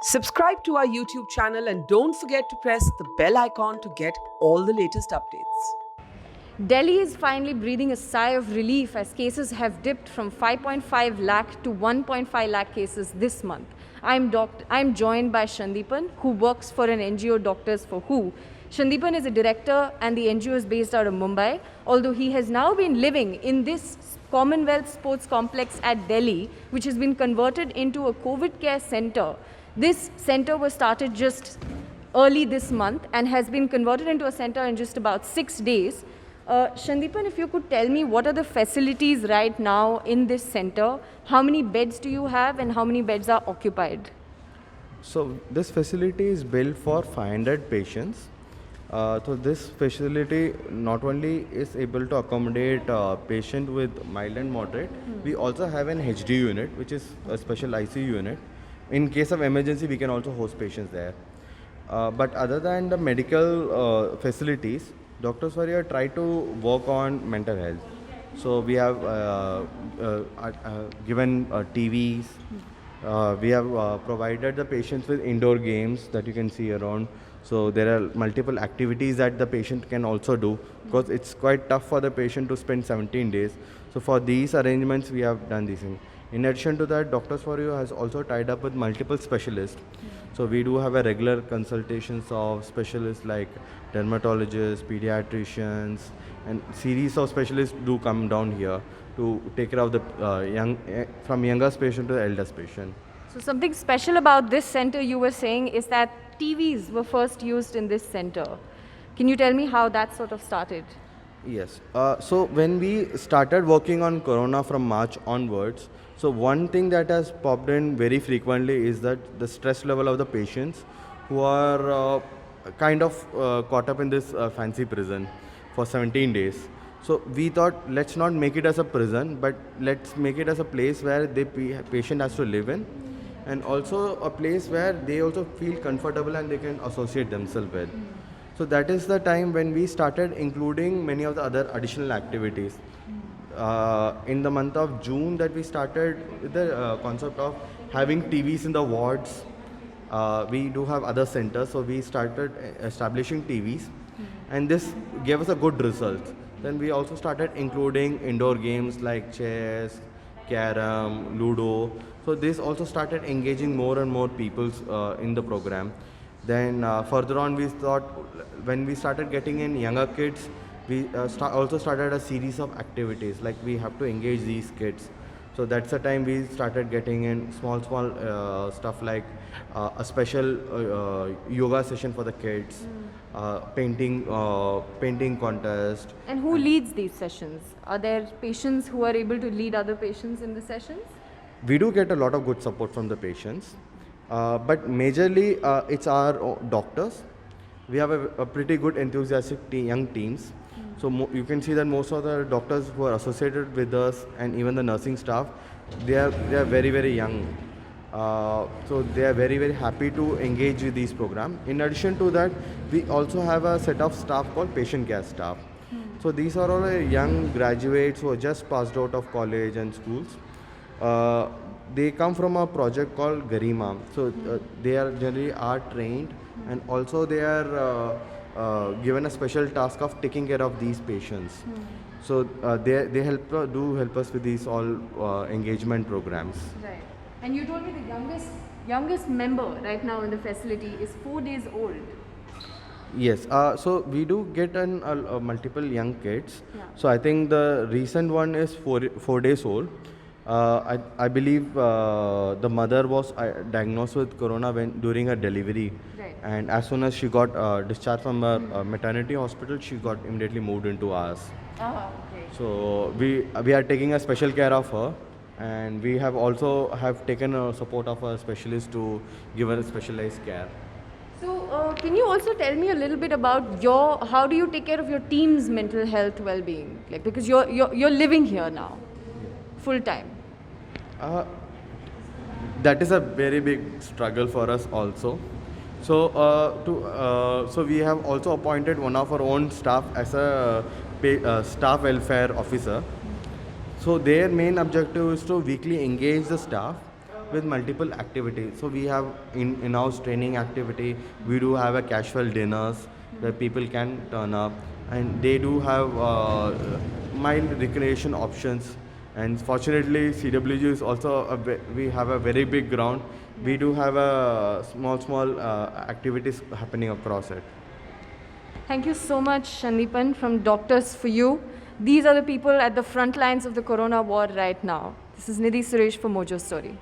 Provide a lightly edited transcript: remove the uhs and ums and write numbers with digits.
Subscribe to our YouTube channel and don't forget to press the bell icon to get all the latest updates. Delhi is finally breathing a sigh of relief as cases have dipped from 5.5 lakh to 1.5 lakh cases this month. I'm joined by Shandipan, who works for an NGO, Doctors for Who. Shandipan is a director and the NGO is based out of Mumbai, although he has now been living in this Commonwealth Sports Complex at Delhi, which has been converted into a COVID care center. This center was started just early this month and has been converted into a center in just about 6 days. Shandipan, if you could tell me what are the facilities right now in this center, how many beds do you have and how many beds are occupied? So this facility is built for 500 patients. So this facility not only is able to accommodate patient with mild and moderate, we also have an HD unit, which is a special ICU unit. In case of emergency, we can also host patients there. But other than the medical facilities, Doctors for Who try to work on mental health. So we have given TVs. We have provided the patients with indoor games that you can see around. So there are multiple activities that the patient can also do, because it's quite tough for the patient to spend 17 days. So for these arrangements, we have done these things. In addition to that, Doctors for Who has also tied up with multiple specialists. So we do have a regular consultations of specialists like dermatologists, pediatricians, and series of specialists do come down here to take care of the from youngest patient to the eldest patient. So something special about this center you were saying is that TVs were first used in this center. Can you tell me how that sort of started? Yes. So when we started working on Corona from March onwards, so one thing that has popped in very frequently is that the stress level of the patients who are kind of caught up in this fancy prison for 17 days. So we thought, let's not make it as a prison, but let's make it as a place where the patient has to live in, and also a place where they also feel comfortable and they can associate themselves with. So that is the time when we started including many of the other additional activities. In the month of June that we started with the concept of having TVs in the wards. We do have other centers, so we started establishing TVs, and this gave us a good result. Then we also started including indoor games like chess, carom, ludo. So this also started engaging more and more people in the program. Then further on, we thought when we started getting in younger kids, we also started a series of activities, like we have to engage these kids. So that's the time we started getting in small stuff like a special yoga session for the kids, painting contest. And who leads these sessions? Are there patients who are able to lead other patients in the sessions? We do get a lot of good support from the patients, but majorly it's our doctors. We have a pretty good enthusiastic young teams. So you can see that most of the doctors who are associated with us and even the nursing staff, they are very, very young. So they are very, very happy to engage with these programs. In addition to that, we also have a set of staff called patient care staff. So these are all young graduates who are just passed out of college and schools. They come from a project called Garima. So they are generally art trained, and also they are given a special task of taking care of these patients. So they do help us with these all engagement programs. Right. And you told me the youngest member right now in the facility is 4 days old. Yes, so we do get multiple young kids. Yeah. So I think the recent one is 4 days old. I believe the mother was diagnosed with corona during her delivery. Right. And as soon as she got discharged from her maternity hospital, she got immediately moved into ours. Okay. So we are taking a special care of her, and we have also taken support of a specialist to give her specialized care. So, can you also tell me a little bit about how do you take care of your team's mental health well-being? Like, because you're living here now, full time. That is a very big struggle for us also. So so we have also appointed one of our own staff as a staff welfare officer. So their main objective is to weekly engage the staff with multiple activities. So we have in-house training activity. We do have a casual dinners where people can turn up, and they do have mild recreation options. And fortunately, CWG is also we have a very big ground. We do have a small activities happening across it. Thank you so much, Shandipan, from Doctors for You. These are the people at the front lines of the corona war right now. This is Nidhi Suresh for Mojo Story.